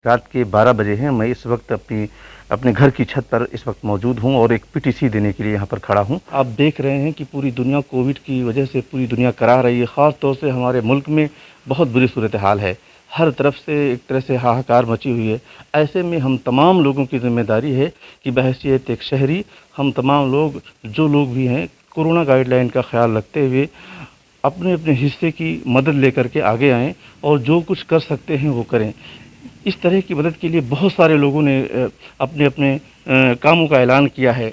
रात के 12 बजे हैं। मैं इस वक्त अपने घर की छत पर इस वक्त मौजूद हूं और एक पीटीसी देने के लिए यहां पर खड़ा हूं। आप देख रहे हैं कि पूरी दुनिया कोविड की वजह से पूरी दुनिया करा रही है। ख़ास तौर से हमारे मुल्क में बहुत बुरी सूरत हाल है। हर तरफ से एक तरह से हाहाकार मची हुई है। ऐसे में हम तमाम लोगों की ज़िम्मेदारी है कि बहैसियत एक शहरी हम तमाम लोग, जो लोग भी हैं, कोरोना गाइडलाइन का ख़्याल रखते हुए अपने अपने हिस्से की मदद लेकर के आगे आएँ और जो कुछ कर सकते हैं वो करें। इस तरह की मदद के लिए बहुत सारे लोगों ने अपने अपने कामों का ऐलान किया है।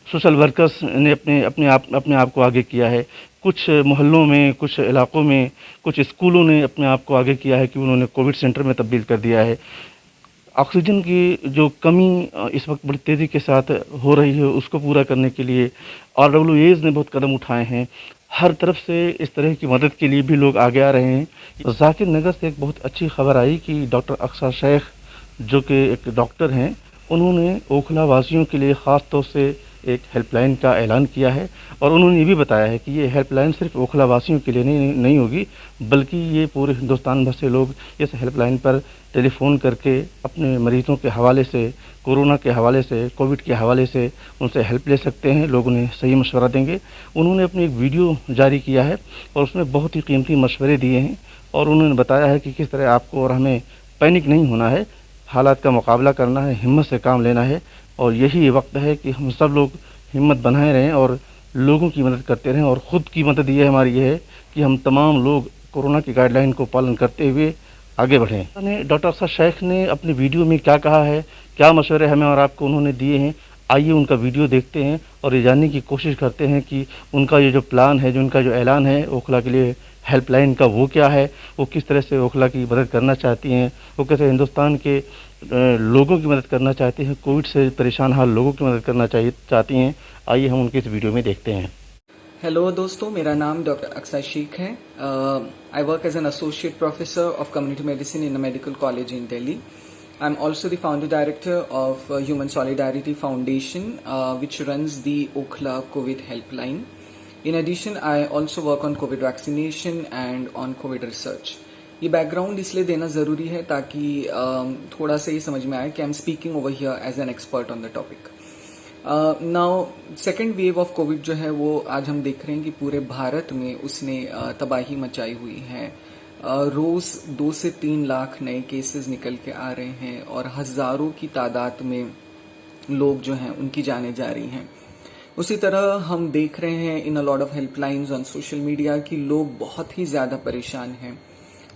सोशल वर्कर्स ने अपने आप को आगे किया है। कुछ मोहल्लों में, कुछ इलाकों में, कुछ स्कूलों ने अपने आप को आगे किया है कि उन्होंने कोविड सेंटर में तब्दील कर दिया है। ऑक्सीजन की जो कमी इस वक्त बड़ी तेज़ी के साथ हो रही है, उसको पूरा करने के लिए RWAs ने बहुत कदम उठाए हैं। हर तरफ से इस तरह की मदद के लिए भी लोग आगे आ रहे हैं। ज़ाकिर नगर से एक बहुत अच्छी खबर आई कि डॉक्टर अक्सर शेख, जो कि एक डॉक्टर हैं, उन्होंने ओखला वासियों के लिए ख़ास तौर से एक हेल्पलाइन का ऐलान किया है और उन्होंने ये भी बताया है कि ये हेल्पलाइन सिर्फ ओखला वासियों के लिए नहीं होगी, बल्कि ये पूरे हिंदुस्तान भर से लोग इस हेल्पलाइन पर टेलीफ़ोन करके अपने मरीज़ों के हवाले से, कोरोना के हवाले से, कोविड के हवाले से उनसे हेल्प ले सकते हैं। लोग उन्हें सही मशवरा देंगे। उन्होंने अपनी एक वीडियो जारी किया है और उसमें बहुत ही कीमती मशवरे दिए हैं और उन्होंने बताया है कि किस तरह आपको और हमें पैनिक नहीं होना है, हालात का मुकाबला करना है, हिम्मत से काम लेना है और यही वक्त है कि हम सब लोग हिम्मत बनाए रहें और लोगों की मदद करते रहें। और ख़ुद की मदद ये हमारी ये है कि हम तमाम लोग कोरोना की गाइडलाइन को पालन करते हुए आगे बढ़ें। डॉक्टर अफसर शेख ने अपनी वीडियो में क्या कहा है, क्या मशवरे हमें और आपको उन्होंने दिए हैं, आइए उनका वीडियो देखते हैं और ये जानने की कोशिश करते हैं कि उनका ये जो प्लान है, जो उनका जो ऐलान है ओखला के लिए हेल्पलाइन का, वो क्या है, वो किस तरह से ओखला की मदद करना चाहती हैं, वो कैसे हिंदुस्तान के लोगों की मदद करना चाहती हैं, कोविड से परेशान हाल लोगों की मदद करना चाहती हैं। आइए हम उनके इस वीडियो में देखते हैं। हेलो दोस्तों, मेरा नाम डॉक्टर अक्सर शेख है। I work as an associate professor of community medicine in a medical college in Delhi. I'm also the founder director of Human Solidarity Foundation, which runs the Okhla COVID helpline. In addition, I also work on COVID vaccination and on COVID research. ये background इसलिए देना ज़रूरी है ताकि थोड़ा सा ये समझ में आए कि I am speaking over here as an expert on the topic. Now second wave of covid जो है वो आज हम देख रहे हैं कि पूरे भारत में उसने तबाही मचाई हुई है. रोज 2 से 3 लाख नए केसेस निकल के आ रहे हैं और हजारों की तादाद में लोग जो हैं उनकी जानें जा रही हैं. उसी तरह हम देख रहे हैं in a lot of helplines on social media कि लोग बहुत ही ज्यादा परेशान हैं.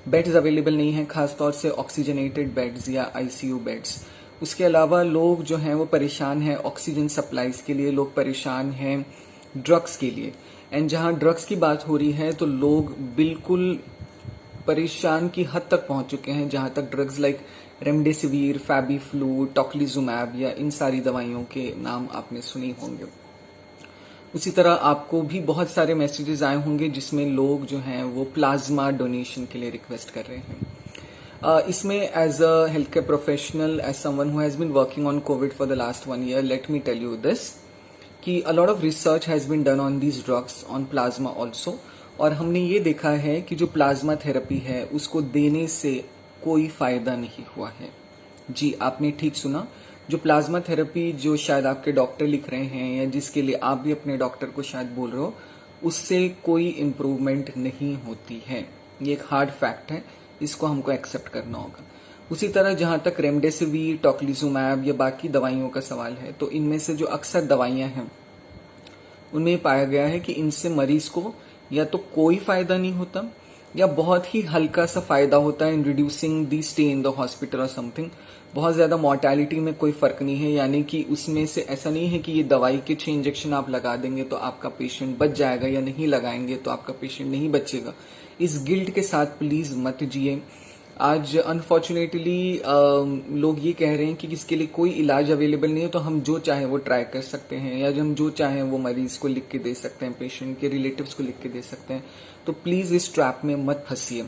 बेड्स अवेलेबल नहीं है, खासतौर से ऑक्सीजनेटेड बेड्स या आईसीयू बेड्स. उसके अलावा लोग जो हैं वो परेशान हैं ऑक्सीजन सप्लाईज के लिए, लोग परेशान हैं ड्रग्स के लिए. एंड जहां ड्रग्स की बात हो रही है तो लोग बिल्कुल परेशान की हद तक पहुंच चुके हैं, जहां तक ड्रग्स लाइक रेमडेसिविर, फैबीफ्लू, टोक्लिजुमैब या इन सारी दवाइयों के नाम आपने सुने होंगे. उसी तरह आपको भी बहुत सारे मैसेजेस आए होंगे जिसमें लोग जो हैं वो प्लाज्मा डोनेशन के लिए रिक्वेस्ट कर रहे हैं. इसमें as a health care professional, as someone who has been working on covid for the last 1 year, let me tell you this कि a lot of research has been done on these drugs, on plasma also. और हमने ये देखा है कि जो plasma therapy है उसको देने से कोई फायदा नहीं हुआ है. जी, आपने ठीक सुना. जो प्लाज्मा थेरेपी जो शायद आपके डॉक्टर लिख रहे हैं या जिसके लिए आप भी अपने डॉक्टर को शायद बोल रहे हो, उससे कोई इम्प्रूवमेंट नहीं होती है. ये एक हार्ड फैक्ट है, इसको हमको एक्सेप्ट करना होगा. उसी तरह जहां तक रेमडेसिविर, टोक्लिजुमैब या बाकी दवाइयों का सवाल है, तो इनमें से जो अक्सर दवाइयां हैं उनमें पाया गया है कि इनसे मरीज को या तो कोई फायदा नहीं होता या बहुत ही हल्का सा फायदा होता है in reducing the stay in the hospital और समथिंग. बहुत ज्यादा मॉर्टेलिटी में कोई फर्क नहीं है, यानी कि उसमें से ऐसा नहीं है कि ये दवाई के 6 इंजेक्शन आप लगा देंगे तो आपका पेशेंट बच जाएगा या नहीं लगाएंगे तो आपका पेशेंट नहीं बचेगा. इस गिल्ट के साथ प्लीज मत जिए. आज अनफॉर्चुनेटली लोग ये कह रहे हैं कि इसके लिए कोई इलाज अवेलेबल नहीं है, तो हम जो चाहे वो ट्राई कर सकते हैं या हम जो चाहे वो मरीज को लिख के दे सकते हैं, पेशेंट के रिलेटिव्स को लिख के दे सकते हैं. तो प्लीज इस ट्रैप में मत फंसिए.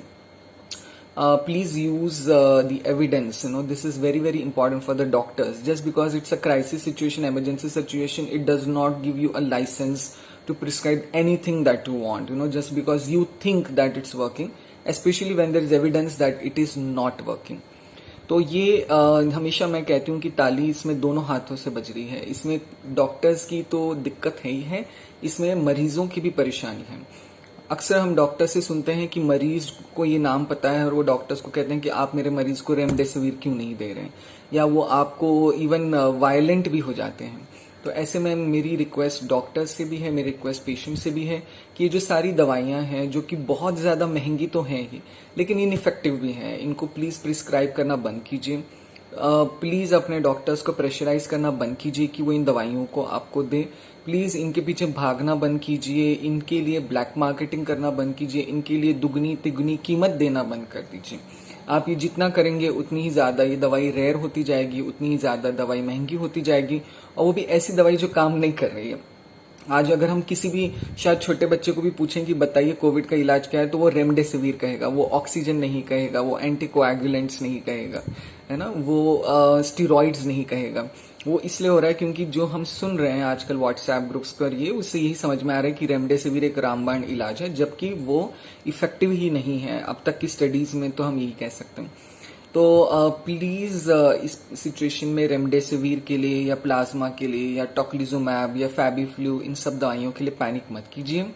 Please use the evidence. This is very very important for the doctors. Just because it's a crisis situation, emergency situation, it does not give you a license to prescribe anything that you want, just because you think that it's working, especially when there is evidence that it is not working. तो ये हमेशा मैं कहती हूँ कि ताली इसमें दोनों हाथों से बज रही है। इसमें डॉक्टर्स की तो दिक्कत है ही है, इसमें मरीजों की भी परेशानी है। अक्सर हम डॉक्टर से सुनते हैं कि मरीज को ये नाम पता है और वो डॉक्टर्स को कहते हैं कि आप मेरे मरीज को रेमडेसिविर क्यों नहीं दे रहे हैं, या वो आपको इवन वायलेंट भी हो जाते हैं। तो ऐसे में मेरी रिक्वेस्ट डॉक्टर्स से भी है, मेरी रिक्वेस्ट पेशेंट से भी है कि ये जो सारी दवाइयां हैं जो कि बहुत ज़्यादा महंगी तो हैं ही लेकिन इनइफेक्टिव भी हैं, इनको प्लीज़ प्रिस्क्राइब करना बंद कीजिए। प्लीज़ अपने डॉक्टर्स को प्रेशराइज करना बंद कीजिए कि वो इन दवाइयों को आपको दे। प्लीज़ इनके पीछे भागना बंद कीजिए, इनके लिए ब्लैक मार्केटिंग करना बंद कीजिए, इनके लिए दुगनी तिगुनी कीमत देना बंद कर दीजिए। आप ये जितना करेंगे उतनी ही ज़्यादा ये दवाई रेयर होती जाएगी, उतनी ही ज़्यादा दवाई महंगी होती जाएगी, और वो भी ऐसी दवाई जो काम नहीं कर रही है। आज अगर हम किसी भी शायद छोटे बच्चे को भी पूछें कि बताइए कोविड का इलाज क्या है, तो वो रेमडेसिविर कहेगा, वो ऑक्सीजन नहीं कहेगा, वो एंटीकोएगुलेंट्स नहीं कहेगा, है ना, वो स्टीरॉइड्स नहीं कहेगा। वो इसलिए हो रहा है क्योंकि जो हम सुन रहे हैं आजकल व्हाट्सएप ग्रुप्स पर, ये उससे यही समझ में आ रहा है कि रेमडेसिविर एक रामबाण इलाज है, जबकि वो इफेक्टिव ही नहीं है अब तक की स्टडीज में, तो हम यही कह सकते हैं। तो प्लीज़ इस सिचुएशन में रेमडेसिविर के लिए या प्लाज्मा के लिए या टोक्लिजुमैब या फैबीफ्लू, इन सब दवाइयों के लिए पैनिक मत कीजिए।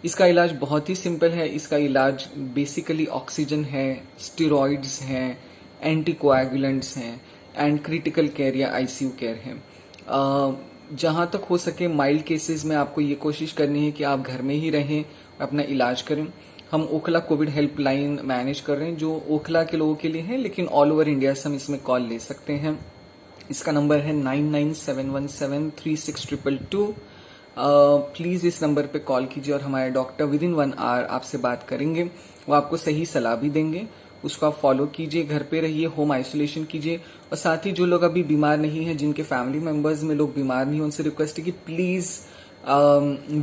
इसका इलाज बहुत ही सिंपल है। इसका इलाज बेसिकली ऑक्सीजन है, स्टेरॉइड्स हैं, एंटीकोएगुलेंट्स हैं एंड क्रिटिकल केयर या आईसीयू केयर है। जहाँ तक हो सके माइल्ड केसेस में आपको ये कोशिश करनी है कि आप घर में ही रहें, अपना इलाज करें। हम ओखला कोविड हेल्पलाइन मैनेज कर रहे हैं जो ओखला के लोगों के लिए है, लेकिन ऑल ओवर इंडिया से हम इसमें कॉल ले सकते हैं। इसका नंबर है 9971736222। प्लीज़ इस नंबर पे कॉल कीजिए और हमारे डॉक्टर विद इन 1 आवर आपसे बात करेंगे। वो आपको सही सलाह भी देंगे, उसको आप फॉलो कीजिए, घर पे रहिए, होम आइसोलेशन कीजिए। और साथ ही जो लोग अभी बीमार नहीं हैं, जिनके फैमिली मेंबर्स में लोग बीमार नहीं हैं, उनसे रिक्वेस्ट है कि प्लीज़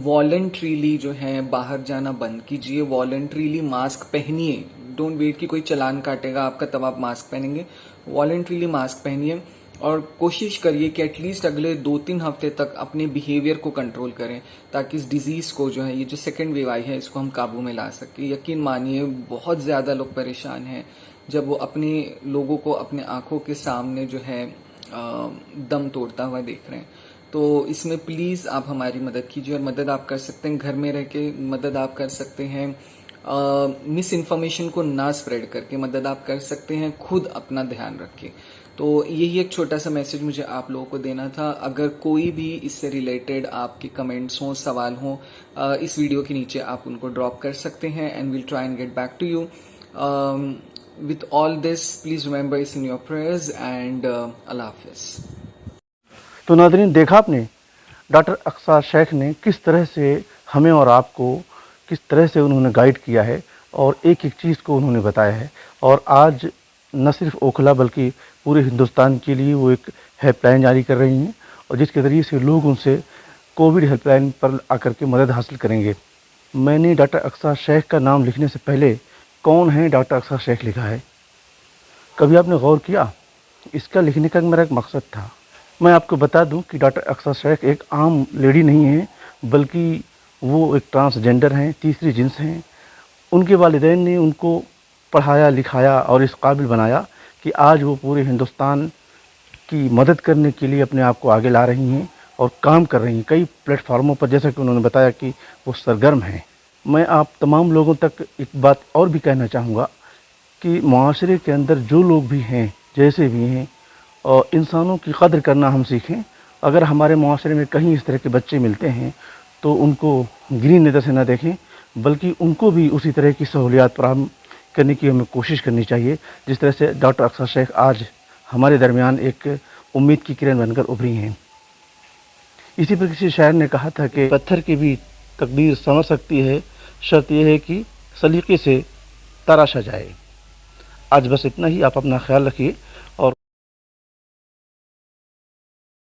वॉलंटरीली जो है बाहर जाना बंद कीजिए, वॉलंटरीली मास्क पहनिए। डोंट वेट कि कोई चालान काटेगा आपका तब आप मास्क पहनेंगे। वॉलंटरीली मास्क पहनिए और कोशिश करिए कि एटलीस्ट अगले 2-3 हफ्ते तक अपने बिहेवियर को कंट्रोल करें, ताकि इस डिजीज को जो है, ये जो सेकेंड वेव आई है, इसको हम काबू में ला सके। यकीन मानिए बहुत ज़्यादा लोग परेशान हैं जब वो अपने लोगों को अपने आंखों के सामने जो है दम तोड़ता हुआ देख रहे हैं। तो इसमें प्लीज़ आप हमारी मदद कीजिए, और मदद आप कर सकते हैं घर में रह के, मदद आप कर सकते हैं मिस इन्फॉर्मेशन को ना स्प्रेड करके, मदद आप कर सकते हैं खुद अपना ध्यान रख के। तो यही एक छोटा सा मैसेज मुझे आप लोगों को देना था। अगर कोई भी इससे रिलेटेड आपके कमेंट्स हों, सवाल हों, इस वीडियो के नीचे आप उनको ड्रॉप कर सकते हैं and will try and get back to you. With all this please remember us in your prayers and अल्लाह हाफिज़। तो नाज़रीन, देखा आपने डॉक्टर अक्सा शेख ने किस तरह से हमें और आपको किस तरह से उन्होंने गाइड किया है और एक एक चीज़ को उन्होंने बताया है। और आज न सिर्फ ओखला बल्कि पूरे हिंदुस्तान के लिए वो एक हेल्पलाइन जारी कर रही हैं, और जिसके ज़रिए से लोग उनसे कोविड हेल्पलाइन पर आकर के मदद हासिल करेंगे। मैंने डॉक्टर अक्सा शेख का नाम लिखने से पहले कौन है डॉक्टर अक्सा शेख लिखा है, कभी आपने गौर किया? इसका लिखने का मेरा एक मकसद था। मैं आपको बता दूं कि डॉक्टर अक्सा शेख एक आम लेडी नहीं है, बल्कि वो एक ट्रांसजेंडर हैं, तीसरी जिन्स हैं। उनके वालिदैन ने उनको पढ़ाया लिखाया और इस काबिल बनाया कि आज वो पूरे हिंदुस्तान की मदद करने के लिए अपने आप को आगे ला रही हैं और काम कर रही हैं कई प्लेटफार्मों पर, जैसा कि उन्होंने बताया कि वो सरगर्म हैं। मैं आप तमाम लोगों तक एक बात और भी कहना चाहूँगा कि मुआशरे के अंदर जो लोग भी हैं, जैसे भी हैं, और इंसानों की कदर करना हम सीखें। अगर हमारे मुआशरे में कहीं इस तरह के बच्चे मिलते हैं तो उनको गिरी नज़र से न देखें, बल्कि उनको भी उसी तरह की सहूलियात फराहम करने की हमें कोशिश करनी चाहिए, जिस तरह से डॉक्टर अक्सा शेख आज हमारे दरमियान एक उम्मीद की किरण बनकर उभरी हैं। इसी पर किसी शायर ने कहा था कि पत्थर की भी तकदीर समझ सकती है, शर्त यह है कि सलीके से तराशा जाए। आज बस इतना ही। आप अपना ख्याल रखिए।